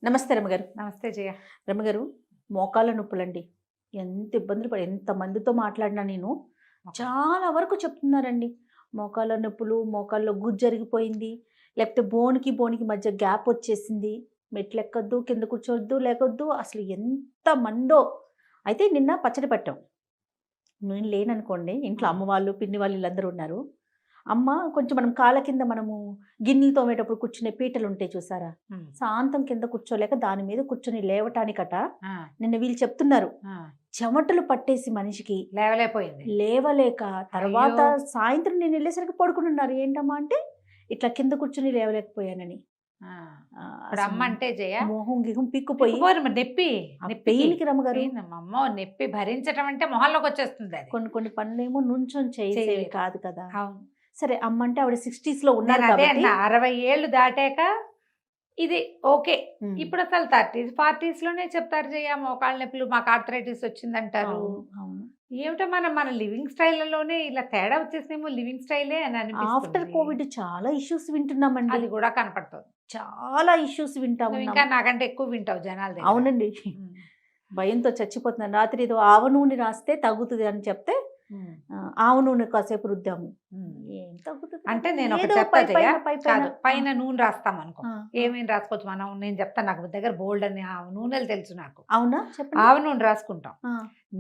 నమస్తే రమగారు. నమస్తే జయ. రమగారు, మోకాళ్ళ నొప్పులండి. ఎంత ఇబ్బందులు ఎంతమందితో మాట్లాడినా నేను చాలా వరకు చెప్తున్నారండి. మోకాళ్ళ నొప్పులు, మోకాళ్ళలో గుజ్జరిగిపోయింది, లేకపోతే బోన్‌కి మధ్య గ్యాప్ వచ్చేసింది. మెట్లెక్కొద్దు, కింద కూర్చోవద్దు, లేకొద్దు. అసలు ఎంత మందో! అయితే నిన్న పచ్చడి పట్టాం. నేను లేననుకోండి, ఇంట్లో అమ్మ వాళ్ళు, పిన్ని వాళ్ళు వీళ్ళందరూ ఉన్నారు. అమ్మ కొంచెం మనం కాళ్ళ కింద మనము గిన్నెలు తోమేటప్పుడు కూర్చునే పీటలు ఉంటాయి చూసారా, శాంతం కింద కూర్చోలేక దాని మీద కూర్చొని లేవటానికట నిన్న వీళ్ళు చెప్తున్నారు చెమటలు పట్టేసి మనిషికి లేవలేక తర్వాత సాయంత్రం నేను వెళ్ళేసరికి పడుకుని ఉన్నారు. ఏంటమ్మా అంటే ఇట్లా కింద కూర్చుని లేవలేకపోయానని. అమ్మ అంటే జయ మొహం గిహం పిక్కుపోయి నొప్పి పెయిన్కి రమ్మగారు అమ్మో నొప్పి భరించడం అంటే మొహంలోకి వచ్చేస్తుంది. కొన్ని పనులేమో నుంచొని చేసేవి కాదు కదా. సరే అమ్మ అంటే ఆవిడ 60s లో ఉన్నారు కాబట్టి 60 ఏళ్ళు దాటాక ఇది ఓకే. ఇప్పుడు అసలు 30s 40s లోనే చెప్తారు జయ మోకాళ్ళ నొప్పులు, మాకు ఆర్థరైటిస్ వచ్చిందంటారు. ఏమిటో మన లివింగ్ స్టైల్లోనే ఇలా తేడా వచ్చేసినేమో లివింగ్ స్టైలే అని అనిపిస్తుంది. ఆఫ్టర్ కోవిడ్ చాలా ఇష్యూస్ వింటున్నామండి. అది కూడా కనపడుతుంది. చాలా ఇష్యూస్ వింటాము. ఇంకా నాకంటే ఎక్కువ వింటావు జనాలు. అవునండి, భయంతో చచ్చిపోతున్నాను. రాత్రి ఏదో ఆవ నూనె రాస్తే తగ్గుతుంది అని చెప్తే ఆవ నూనె కాసేపు రుద్దాము. ఏం తగ్గుతుంది అంటే నేను ఒకటి చెప్తా, పైన నూనె రాస్తాం అనుకో, ఏమేమి రాసుకోవచ్చు మనం. నేను చెప్తాను, నాకు దగ్గర బోల్డ్ అని నూనెలు తెలుసు నాకు. అవునా, చెప్పండి. ఆవ నూనె రాసుకుంటాం.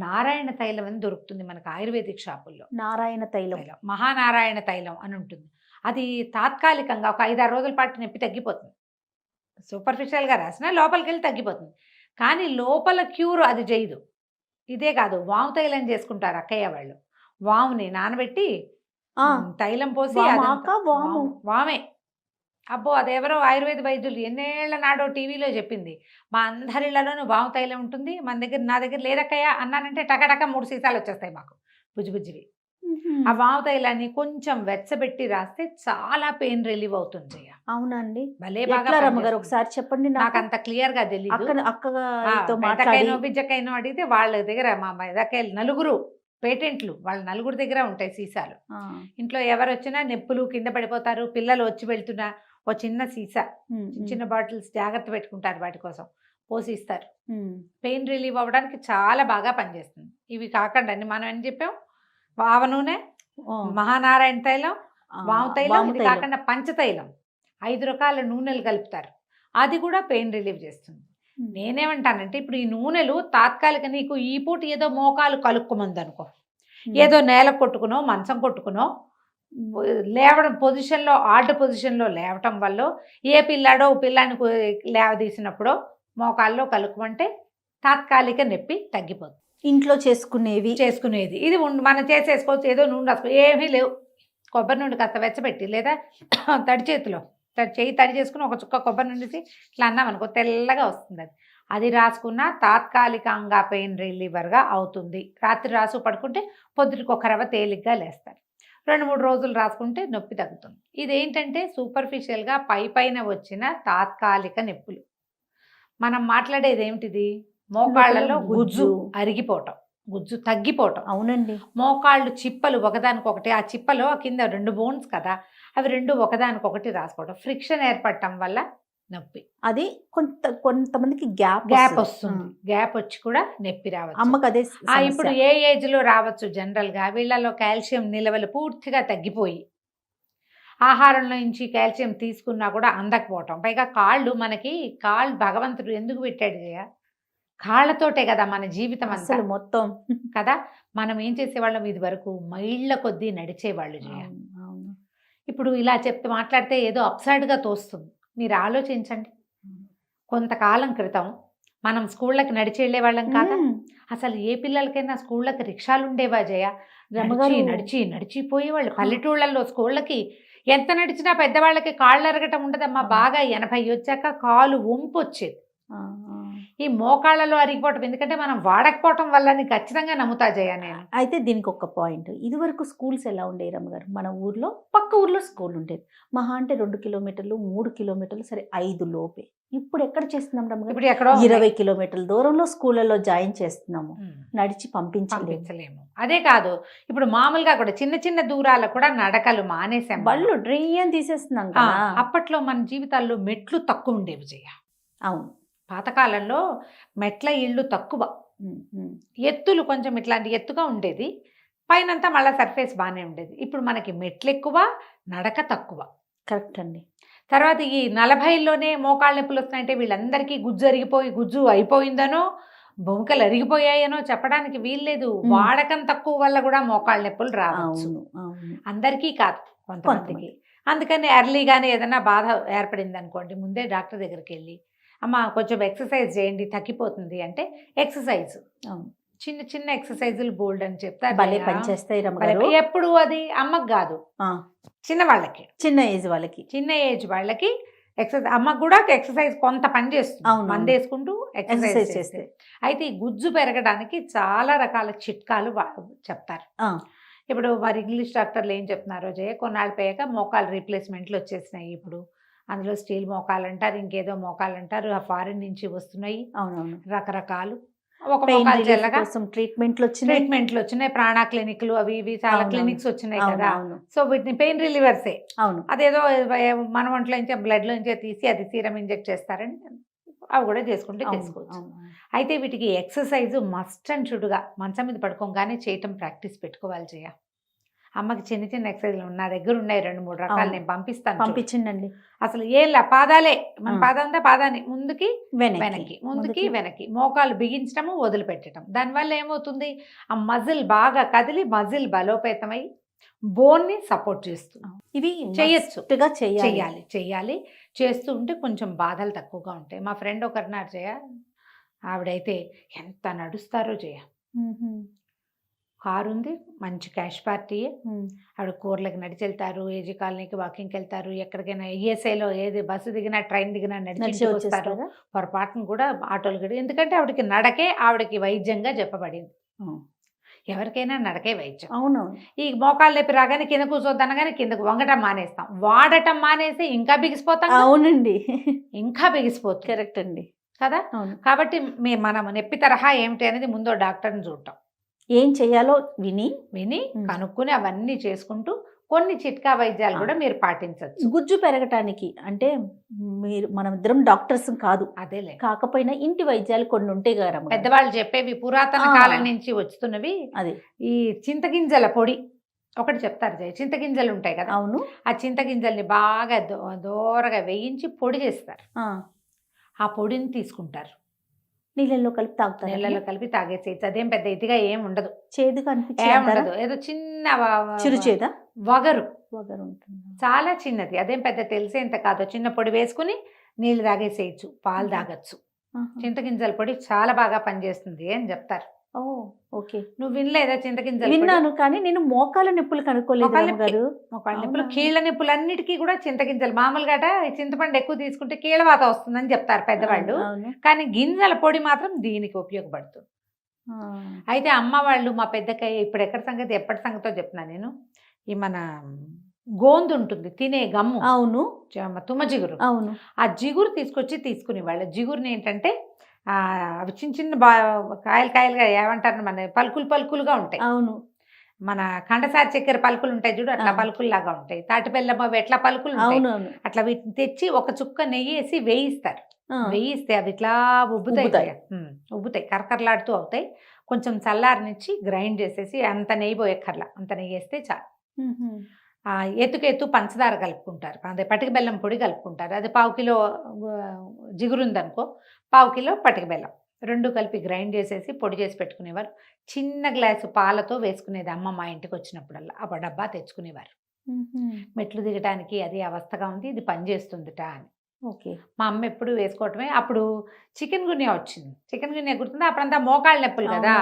నారాయణ తైలం అని దొరుకుతుంది మనకు ఆయుర్వేదిక్ షాపుల్లో. నారాయణ తైలం, మహానారాయణ తైలం అని ఉంటుంది. అది తాత్కాలికంగా ఒక 5-6 రోజుల పాటు నొప్పి తగ్గిపోతుంది. సూపర్ఫిషియల్గా రాసినా లోపలికి వెళ్ళి తగ్గిపోతుంది. కానీ లోపల క్యూర్ అది చేయదు. ఇదే కాదు, వాము తైలం చేసుకుంటారు అక్కయ్య వాళ్ళు. వాముని నానబెట్టి తైలం పోసి వామే. అబ్బో అదెవరో ఆయుర్వేద వైద్యులు ఎన్నేళ్ల నాడో టీవీలో చెప్పింది. మా అందరిళ్లలోనూ వాము తైలం ఉంటుంది, నా దగ్గర లేదక్కయ్య అన్నానంటే టకటక 3 సీసాలు వచ్చేస్తాయి మాకు బుజ్జిబుజ్జివి. ఆ వాము తైలాన్ని కొంచెం వెచ్చబెట్టి రాస్తే చాలా పెయిన్ రిలీవ్ అవుతుంది. అవునండి, భలే బాగా రమ్మగారు ఒకసారి చెప్పండి. నాకు అంత క్లియర్ గా తెలియదు. బిజ్జకైనా అడిగితే వాళ్ళ దగ్గర మా మెదకాయలు 4 పేటెంట్లు, వాళ్ళ 4 దగ్గర ఉంటాయి సీసాలు. ఇంట్లో ఎవరు వచ్చినా నొప్పులు కింద పడిపోతారు, పిల్లలు వచ్చి వెళ్తున్నా ఓ చిన్న సీసా, చిన్న బాటిల్స్ జాగ్రత్త పెట్టుకుంటారు, వాటి కోసం పోసి ఇస్తారు. పెయిన్ రిలీవ్ అవ్వడానికి చాలా బాగా పనిచేస్తుంది. ఇవి కాకుండా మనం ఏం చెప్పాం, ఆవ నూనె, మహానారాయణ తైలం, వాము తైలం, ఇది కాకుండా పంచతైలం, 5 రకాల నూనెలు కలుపుతారు. అది కూడా పెయిన్ రిలీవ్ చేస్తుంది. నేనేమంటానంటే ఇప్పుడు ఈ నూనెలు తాత్కాలిక, నీకు ఈ పూట ఏదో మోకాలు కలుక్కుమంది అనుకో, ఏదో నేల కొట్టుకునో మంచం కొట్టుకునో లేవడం పొజిషన్లో, ఆర్డ్ పొజిషన్లో లేవటం వల్ల ఏ పిల్లాడో పిల్లాన్ని లేవదీసినప్పుడో మోకాల్లో కలుక్కుమంటే తాత్కాలిక నొప్పి తగ్గిపోతుంది. ఇంట్లో చేసుకునేది ఇది మనం చేసేసుకోవచ్చు. ఏదో నూనె రాసుకో, ఏమీ లేవు. కొబ్బరి నూనె కాస్త వెచ్చబెట్టి లేదా తడి చేతిలో చేయి తడి చేసుకుని ఒక చుక్క కొబ్బరి నూనె ఇట్లా అన్నాం అనుకో, తెల్లగా వస్తుంది. అది రాసుకున్న తాత్కాలికంగా పెయిన్ రిలీవర్గా అవుతుంది. రాత్రి రాసు పడుకుంటే పొద్దుటికి ఒక రవ్వ తేలిగ్గా లేస్తారు. 2-3 రోజులు రాసుకుంటే నొప్పి తగ్గుతుంది. ఇదేంటంటే సూపర్ఫిషియల్గా పైన వచ్చిన తాత్కాలిక నొప్పులు. మనం మాట్లాడేది ఏమిటిది, మోకాళ్ళలో గుజ్జు అరిగిపోవటం, గుజ్జు తగ్గిపోవటం. అవునండి, మోకాళ్ళు చిప్పలు ఒకదానికొకటి, ఆ చిప్పలో కింద 2 బోన్స్ కదా, అవి 2 ఒకదానికొకటి రాసుకోవడం, ఫ్రిక్షన్ ఏర్పడటం వల్ల నొప్పి. అది కొంతమందికి గ్యాప్ వస్తుంది. గ్యాప్ వచ్చి కూడా నొప్పి రావచ్చు. అమ్మకి అదే. ఇప్పుడు ఏ ఏజ్ లో రావచ్చు, జనరల్ గా వీళ్ళలో కాల్షియం నిలవలు పూర్తిగా తగ్గిపోయి ఆహారంలో నుంచి కాల్షియం తీసుకున్నా కూడా అందకపోవటం. పైగా కాళ్ళు భగవంతుడు ఎందుకు పెట్టాడు జయ, కాళ్ళతోటే కదా మన జీవితం అసలు మొత్తం కదా. మనం ఏం చేసేవాళ్ళం, ఇది వరకు మైళ్ళ కొద్దీ నడిచేవాళ్ళు జయ. ఇప్పుడు ఇలా మాట్లాడితే ఏదో అప్సైడ్గా తోస్తుంది. మీరు ఆలోచించండి, కొంతకాలం క్రితం మనం స్కూళ్ళకి నడిచి వెళ్ళేవాళ్ళం కాదా. అసలు ఏ పిల్లలకైనా స్కూళ్ళకి రిక్షాలు ఉండేవా జయ? నడిచిపోయేవాళ్ళు. పల్లెటూళ్ళల్లో స్కూళ్ళకి ఎంత నడిచినా పెద్దవాళ్ళకి కాళ్ళు ఎరగటం ఉండదమ్మా. బాగా 80 వచ్చాక కాలు వంపు వచ్చేది. ఈ మోకాళ్ళలో అరిగిపోవటం ఎందుకంటే మనం వాడకపోవటం వల్ల ఖచ్చితంగా నమ్ముతా జయ నేను. అయితే దీనికి ఒక పాయింట్, ఇది వరకు స్కూల్స్ ఎలా ఉండేవి రమ్మగారు, మన ఊర్లో పక్క ఊర్లో స్కూల్ ఉండేది. మహా అంటే 2 కిలోమీటర్లు 3 కిలోమీటర్లు, సరే 5 లోపే. ఇప్పుడు ఎక్కడ చేస్తున్నాం రమ్మగారు, ఇప్పుడు ఎక్కడో 20 కిలోమీటర్ల దూరంలో స్కూళ్ళలో జాయిన్ చేస్తున్నాము, నడిచి పంపించలేము. అదే కాదు, ఇప్పుడు మామూలుగా కూడా చిన్న దూరాలకు కూడా నడకలు మానేసాం, బళ్ళు డ్రీన్ తీసేస్తున్నాం. అప్పట్లో మన జీవితాల్లో మెట్లు తక్కువ ఉండేవి జయ. అవును, పాతకాలంలో మెట్ల ఇళ్ళు తక్కువ, ఎత్తులు కొంచెం ఇట్లాంటి ఎత్తుగా ఉండేది, పైనంతా మళ్ళీ సర్ఫేస్ బాగానే ఉండేది. ఇప్పుడు మనకి మెట్లు ఎక్కువ, నడక తక్కువ. కరెక్ట్ అండి. తర్వాత ఈ 40లోనే మోకాళ్ళ నొప్పులు వస్తున్నాయంటే వీళ్ళందరికీ గుజ్జు అయిపోయిందనో బొంకలు అరిగిపోయాయనో చెప్పడానికి వీల్లేదు. వాడకం తక్కువ వల్ల కూడా మోకాళ్ళ నొప్పులు రావచ్చు. అందరికీ కాదు, కొంతమందికి. అందుకని ఎర్లీగానే ఏదైనా బాధ ఏర్పడింది అనుకోండి, ముందే డాక్టర్ దగ్గరికి వెళ్ళి అమ్మ కొంచెం ఎక్సర్సైజ్ చేయండి తగ్గిపోతుంది అంటే ఎక్సర్సైజ్, చిన్న చిన్న ఎక్సర్సైజులు బోల్డ్ అని చెప్తారు. భలే పనిచేస్తాయి రమ్మగారు. ఎప్పుడు అది అమ్మకు కాదు, చిన్న వాళ్ళకి, చిన్న ఏజ్ వాళ్ళకి ఎక్సర్సైజ్. అమ్మకు కూడా ఎక్సర్సైజ్ కొంత పని చేస్తుంది, మందు వేసుకుంటూ ఎక్సర్సైజ్ చేస్తే. అయితే ఈ గుజ్జు పెరగడానికి చాలా రకాల చిట్కాలు చెప్తారు. ఇప్పుడు మరి ఇంగ్లీష్ డాక్టర్లు ఏం చెప్తున్నారో కొన్నాళ్ళు పోయాక మోకాలు రీప్లేస్మెంట్లు వచ్చేసినాయి. ఇప్పుడు అందులో స్టీల్ మోకాలు అంటారు, ఇంకేదో మోకాలు అంటారు, ఆ ఫారిన్ నుంచి వస్తున్నాయి. రకరకాలు ఒక మోకాలు జల్లగా ట్రీట్మెంట్లు వచ్చినాయి, ప్రాణా క్లినిక్లు అవి ఇవి చాలా క్లినిక్స్ వచ్చినాయి కదా. సో వీటిని పెయిన్ రిలీవర్సే. అదేదో మన ఒంట్లో నుంచే బ్లడ్ లోంచే తీసి అది సీరం ఇంజెక్ట్ చేస్తారని అవి కూడా చేసుకోవచ్చు. అయితే వీటికి ఎక్సర్సైజ్ మస్ట్ అండ్ షుడ్గా మంచం మీద పడుకోగానే చేయటం ప్రాక్టీస్ పెట్టుకోవాలి. చేయ అమ్మకి చిన్న చిన్న ఎక్సర్సైజ్లు నా దగ్గర ఉన్నాయి 2-3 రకాలు, నేను పంపించండి. అసలు ఏం పాదాలే, మన పాదాన్ని ముందుకి వెనక్కి, ముందుకి వెనక్కి, మోకాలు బిగించడము వదిలిపెట్టడం. దానివల్ల ఏమవుతుంది, ఆ మజిల్ బాగా కదిలి మజిల్ బలోపేతమై బోన్ని సపోర్ట్ చేస్తుంది. ఇవి చేయొచ్చు, చెయ్యాలి. చేస్తూ ఉంటే కొంచెం బాధలు తక్కువగా ఉంటాయి. మా ఫ్రెండ్ ఒకరినారు ఆవిడైతే ఎంత నడుస్తారో కారు ఉంది, మంచి క్యాష్ పార్టీ. ఆవిడ కూరలకు నడిచి వెళ్తారు, ఏజీ కాలనీకి వాకింగ్కి వెళ్తారు, ఎక్కడికైనా ఈఎస్ఐలో ఏది బస్సు దిగినా ట్రైన్ దిగినా నడిచి వస్తారు. పొరపాటును కూడా ఆటోలు గడి, ఎందుకంటే ఆవిడకి నడకే ఆవిడకి వైద్యంగా చెప్పబడింది. ఎవరికైనా నడకే వైద్యం. ఈ మోకాళ్ళు లేపి రాగానే కింద కూర్చోద్దనగానే కిందకు వంగటం మానేస్తాం, వాడటం మానేసి ఇంకా బిగిసిపోతాం. ఇంకా బిగిసిపోతుంది. కరెక్ట్ అండి కదా. కాబట్టి మనం నొప్పి తరహా ఏమిటి అనేది ముందో డాక్టర్ని చూడటం, ఏం చేయాలో విని కనుక్కుని అవన్నీ చేసుకుంటూ కొన్ని చిట్కా వైద్యాలు కూడా మీరు పాటించవచ్చు. గుజ్జు పెరగటానికి అంటే మనం ఇద్దరం డాక్టర్స్ కాదు, అదేలే, కాకపోయినా ఇంటి వైద్యాలు కొన్ని ఉంటాయి కదా పెద్దవాళ్ళు చెప్పేవి, పురాతన కాలం నుంచి వస్తున్నవి. అది ఈ చింతగింజల పొడి ఒకటి చెప్తారు. చింతగింజలు ఉంటాయి కదా, ఆ చింతగింజల్ని బాగా దూరగా వేయించి పొడి చేస్తారు. ఆ పొడిని తీసుకుంటారు, నీళ్ళల్లో కలిపి తాగుతారు. నీళ్ళలో కలిపి తాగేసేయచ్చు. అదేం పెద్ద ఇదిగా ఏం ఉండదు, చేదుగా ఉండదు. ఏదో చిన్న చిరుచేదా వగరు ఉంటుంది, చాలా చిన్నది, అదేం పెద్ద తెలిసేంత కాదు. చిన్న పొడి వేసుకుని నీళ్ళు తాగేసేయచ్చు, పాలు తాగొచ్చు. చింతగింజల పొడి చాలా బాగా పనిచేస్తుంది అని చెప్తారు. ఓకే, నువ్వు వినలేదా చింతగింజలు? విన్నాను, కానీ నేను మోకాల నొప్పులు కనుక్కోలేదు. మోకాళ్ళ నొప్పులు, కీళ్ళ నొప్పులు అన్నిటికీ కూడా చింతగింజలు. మామూలుగా చింతపండు ఎక్కువ తీసుకుంటే కీళ్ళవాత వస్తుందని చెప్తారు పెద్దవాళ్ళు, కానీ గింజల పొడి మాత్రం దీనికి ఉపయోగపడుతుంది. అయితే అమ్మ వాళ్ళు మా పెద్దకాయ ఇప్పుడు ఎప్పటి సంగతో చెప్తున్నా నేను, ఈ మన గోందు ఉంటుంది తినే గమ్ము, తుమ్మ జిగురు, ఆ జిగురు తీసుకునేవాళ్ళు. జిగురుని ఏంటంటే అవి చిన్న చిన్న కాయలుగా ఏమంటారు, మన పలుకులుగా ఉంటాయి. మన కండసారి చక్కెర పలుకులు ఉంటాయి చూడు, అట్లా పలుకుల్లాగా ఉంటాయి. తాటి బెల్లం అవి ఎట్లా పలుకులు ఉంటాయి, అట్లా వీటిని తెచ్చి ఒక చుక్క నెయ్యి వేసి వేయిస్తారు. వేయిస్తే అవి ఇట్లా ఉబ్బుతాయి, కరకరలాడుతూ అవుతాయి. కొంచెం చల్లారనిచ్చి గ్రైండ్ చేసేసి అంత నెయ్యి పోయక్కర్లా, అంత నెయ్యి వేస్తే చాలు. ఎత్తు పంచదార కలుపుకుంటారు, అదే పటిక బెల్లం పొడి కలుపుకుంటారు. అది 1/2 కిలో జిగురు ఉందనుకో, 1/2 కిలో పటిక బెల్లం, 2 కలిపి గ్రైండ్ చేసేసి పొడి చేసి పెట్టుకునేవారు. చిన్న గ్లాసు పాలతో వేసుకునేది అమ్మ మా ఇంటికి వచ్చినప్పుడల్లా. ఆ డబ్బా తెచ్చుకునేవారు. మెట్లు దిగడానికి అది అవస్థగా ఉంది, ఇది పనిచేస్తుందిట అని. మా అమ్మ ఎప్పుడు వేసుకోవటమే. అప్పుడు చికెన్ గున్యా వచ్చింది, చికెన్ గున్యా గుర్తుందా? అప్పుడంతా మోకాళ్ళ నొప్పులు కదా.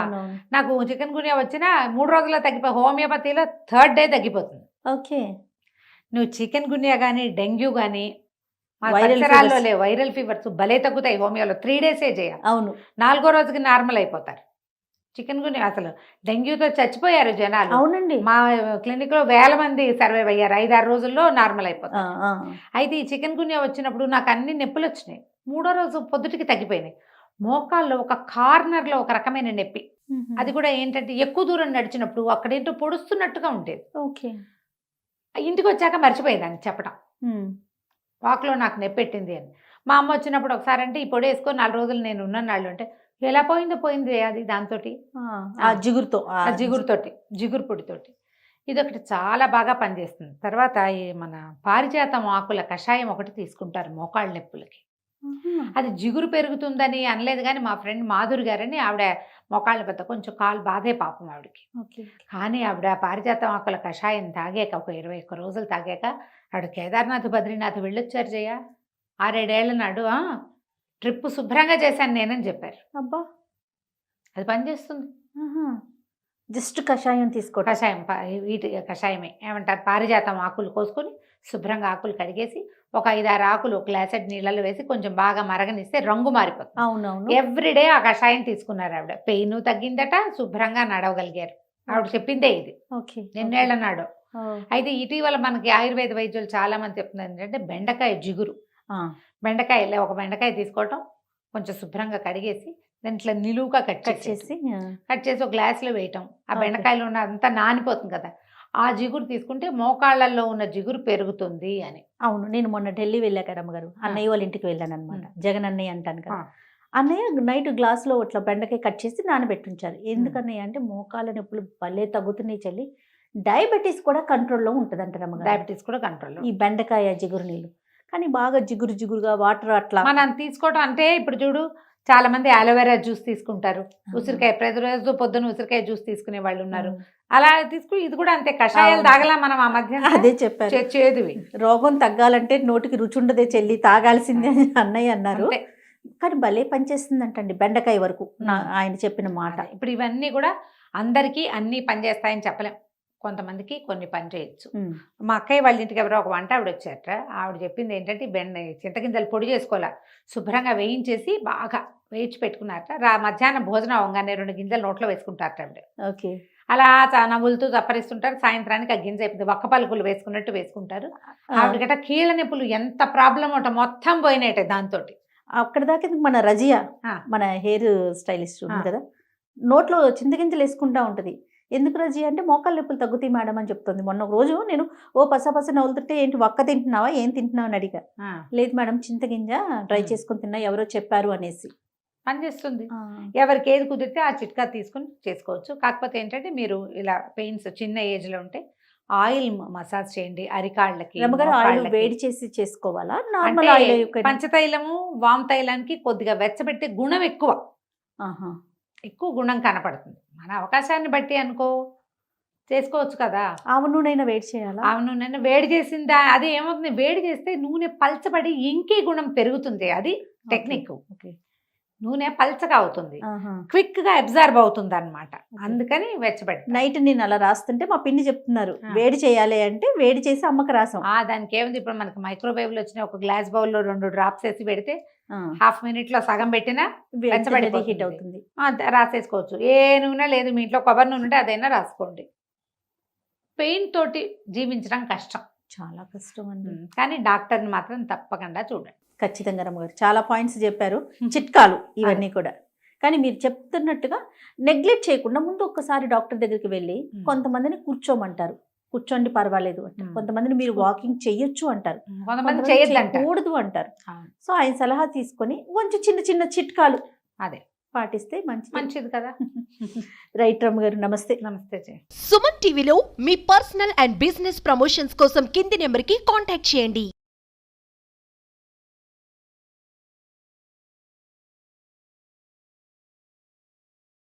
నాకు చికెన్ గున్యా వచ్చినా 3 రోజుల్లో తగ్గిపోయి, హోమియోపతిలో 3rd డే తగ్గిపోతుంది. నువ్వు చికెన్ గున్యా కానీ డెంగ్యూ కానీ వైరల్ ఫీవర్స్ భలే తగ్గుతాయి హోమియోలో. 3 డేసే చేయాలి. 4వ రోజుకి నార్మల్ అయిపోతారు. చికెన్ గున్యా అసలు డెంగ్యూతో చచ్చిపోయారు జనాలు. అవునండి, మా క్లినిక్లో 1000 మంది సర్వైవ్ అయ్యారు. 5-6 రోజుల్లో నార్మల్ అయిపోతారు. అయితే ఈ చికెన్ గున్యా వచ్చినప్పుడు నాకు అన్ని నొప్పులు వచ్చినాయి. 3వ రోజు పొద్దుటికి తగ్గిపోయినాయి. మోకాల్లో ఒక కార్నర్లో ఒక రకమైన నొప్పి, అది కూడా ఏంటంటే ఎక్కువ దూరం నడిచినప్పుడు అక్కడేంటో పొడుస్తున్నట్టుగా ఉండేది. ఇంటికి వచ్చాక మర్చిపోయేదాన్ని చెప్పడం. వాకులో నాకు నొప్పెట్టింది అని. మా అమ్మ వచ్చినప్పుడు ఒకసారి అంటే ఈ పొడి వేసుకొని 4 రోజులు నేను ఉన్నాళ్ళు అంటే ఎలా పోయింది అది దాంతోటి ఆ జిగురుతో ఆ జిగురుతోటి జిగురు పొడితోటి. ఇదొకటి చాలా బాగా పనిచేస్తుంది. తర్వాత ఈ మన పారిజాతం ఆకుల కషాయం ఒకటి తీసుకుంటారు మోకాళ్ళ నొప్పులకి. అది జిగురు పెరుగుతుందని అనలేదు కానీ మా ఫ్రెండ్ మాధురి గారని ఆవిడ మోకాళ్ళ పెద్ద కొంచెం కాలు బాధే పాపం ఆవిడకి. కానీ ఆవిడ పారిజాతం ఆకుల కషాయం తాగాక ఒక 21 రోజులు తాగాక ఆవిడ కేదార్నాథ్ బద్రీనాథ్ వెళ్ళొచ్చారు జయ. 6-7 ఏళ్ల నాడు ట్రిప్ శుభ్రంగా చేశాను నేనని చెప్పారు. అబ్బా అది పనిచేస్తుంది. జస్ట్ కషాయం తీసుకోవడం. కషాయం వీటి కషాయమే ఏమంటారు, పారిజాతం ఆకులు కోసుకొని శుభ్రంగా ఆకులు కడిగేసి ఒక 5-6 ఆకులు గ్లాసెడ్ నీళ్ళలో వేసి కొంచెం బాగా మరగనిస్తే రంగు మారిపోతుంది. అవునవును. ఎవ్రీడే ఆ కషాయం తీసుకున్నారు ఆవిడ. పెయిన్ తగ్గిందట, శుభ్రంగా నడవగలిగారు. ఆవిడ చెప్పిందే ఇది. నిన్నేళ్ల నాడు. అయితే ఇటీవల మనకి ఆయుర్వేద వైద్యులు చాలా మంది చెప్తున్నారు ఏంటంటే బెండకాయ జిగురు. బెండకాయ ఒక బెండకాయ తీసుకోవటం, కొంచెం శుభ్రంగా కడిగేసి దాంట్లో నిలువుగా కట్ చేసి ఒక గ్లాసులో వేయటం. ఆ బెండకాయలో ఉన్న అంతా నానిపోతుంది కదా, ఆ జిగురు తీసుకుంటే మోకాళ్ళల్లో ఉన్న జిగురు పెరుగుతుంది అని. అవును, నేను మొన్న ఢిల్లీ వెళ్ళాక రమ్మగారు అన్నయ్య వాళ్ళ ఇంటికి వెళ్ళాను అనమాట. జగన్ అన్నయ్య అంటాను కదా. అన్నయ్య నైట్ గ్లాస్లో ఇట్లా బెండకాయ కట్ చేసి నానబెట్టించారు. ఎందుకన్నయ్య అంటే మోకాళ్ళ నొప్పులు భలే తగ్గుతున్నాయి చెల్లి, డయాబెటీస్ కూడా కంట్రోల్లో ఉంటుందంట రమ్మగారు. డయాబెటీస్ కూడా కంట్రోల్లో ఈ బెండకాయ జిగురు నీళ్ళు. కానీ బాగా జిగురుగా వాటర్ అట్లా మనం తీసుకోవడం అంటే ఇప్పుడు చూడు చాలా మంది అలోవెరా జ్యూస్ తీసుకుంటారు, ఉసిరికాయ ప్రతిరోజు పొద్దున ఉసిరికాయ జ్యూస్ తీసుకునే వాళ్ళు ఉన్నారు. అలా తీసుకుని ఇది కూడా అంతే, కషాయాలు తాగలా మనం ఆ మధ్య. అదే చెప్పారు, చేదువి. రోగం తగ్గాలంటే నోటికి రుచి ఉండదే చెల్లి, తాగాల్సిందే అని అన్నయ్య అన్నారు. కానీ భలే పనిచేస్తుందంటండి బెండకాయ వరకు ఆయన చెప్పిన మాట. ఇప్పుడు ఇవన్నీ కూడా అందరికీ అన్నీ పనిచేస్తాయని చెప్పలేం, కొంతమందికి కొన్ని పని చేయొచ్చు. మా అక్కయ్య వాళ్ళ ఇంటికి ఎవరో ఒక వంట ఆవిడ వచ్చారట. ఆవిడ చెప్పింది ఏంటంటే చింతగింజలు పొడి చేసుకోవాలా, శుభ్రంగా వేయించేసి బాగా వేయించి పెట్టుకున్నారట. మధ్యాహ్నం భోజనం అవగానే 2 గింజలు నోట్లో వేసుకుంటారట ఆవిడ. ఓకే. అలా నవ్వులుతూ తప్పరిస్తుంటారు. సాయంత్రానికి ఆ గింజ అయిపోతుంది, ఒక్క పలుకులు వేసుకున్నట్టు వేసుకుంటారు. ఆవిడగట కీళ్ళ నొప్పులు ఎంత ప్రాబ్లం ఉంట మొత్తం పోయినట్టే దాంతో. అక్కడ దాకా మన రజియా మన హెయిర్ స్టైలిస్ట్ ఉంది కదా, నోట్లో చింతగింజలు వేసుకుంటా ఉంటుంది. ఎందుకు రజీ అంటే మోకాళ్ళ నొప్పులు తగ్గుతాయి మేడం అని చెప్తుంది. మొన్న ఒక రోజు నేను పస నవ్వులుతుంటే ఏంటి వక్క తింటున్నావా ఏం తింటున్నావు అని అడిగా. లేదు మేడం చింతగింజ డ్రై చేసుకుని తిన్నా, ఎవరో చెప్పారు అనేసి. పనిచేస్తుంది. ఎవరికి ఏది కుదిరితే ఆ చిట్కా తీసుకుని చేసుకోవచ్చు. కాకపోతే ఏంటంటే మీరు ఇలా పెయిన్స్ చిన్న ఏజ్లో ఉంటే ఆయిల్ మసాజ్ చేయండి అరికాళ్ళకి. ఆయిల్ వేడి చేసి చేసుకోవాలా, నార్మల్ ఆయిల్? పంచతైలము వామ్ తైలానికి కొద్దిగా వెచ్చబెట్టే గుణం ఎక్కువ గుణం కనపడుతుంది. మన అవకాశాన్ని బట్టి అనుకో చేసుకోవచ్చు కదా. ఆవు నూనె వేడి చేయాలా? ఆవు నూనె వేడి చేసిందా అది ఏమవుతుంది, వేడి చేస్తే నూనె పల్చబడి ఇంకీ గుణం పెరుగుతుంది. అది టెక్నిక్. నూనె పల్చగా అవుతుంది, క్విక్ గా అబ్జర్వ్ అవుతుంది అనమాట. అందుకని వెచ్చబెట్టి నైట్ నేను అలా రాస్తుంటే మా పిన్ని చెప్తున్నారు వేడి చేయాలి అంటే, వేడి చేసి అమ్మకి రాసాం. దానికి ఏముంది, ఇప్పుడు మనకి మైక్రోవేవ్ లో వచ్చిన ఒక గ్లాస్ బౌల్ లో 2 డ్రాప్స్ వేసి పెడితే హాఫ్ మినిట్ లో సగం పెట్టినా వెచ్చబడి హీట్ అవుతుంది. రాసేసుకోవచ్చు. ఏ నూనె లేదు మీ ఇంట్లో, కొబ్బరి నూనె ఉంటే అదైనా రాసుకోండి. పెయిన్ తోటి జీవించడం కష్టం, చాలా కష్టం అండి. కానీ డాక్టర్ని మాత్రం తప్పకుండా చూడండి. ఖచ్చితంగా రమ్మగారు చాలా పాయింట్స్ చెప్పారు, చిట్కాలు ఇవన్నీ కూడా. కానీ మీరు చెప్తున్నట్టుగా నెగ్లెక్ట్ చేయకుండా ముందు ఒక్కసారి డాక్టర్ దగ్గరికి వెళ్ళి, కొంతమందిని కూర్చోమంటారు, కూర్చోండి పర్వాలేదు అంటారు. కొంతమందిని మీరు వాకింగ్ చెయ్యొచ్చు అంటారు, కొంతమంది చేయకూడదు అంటారు. సో ఆయన సలహా తీసుకొని కొంచెం చిన్న చిట్కాలు అదే పాటిస్తే మంచిది కదా. రైట్ రమ్మగారు, నమస్తే. నమస్తే. సుమన్ టీవీలో మీ పర్సనల్ అండ్ బిజినెస్ ప్రమోషన్స్ కోసం కింది నెంబర్కి కాంటాక్ట్ చేయండి.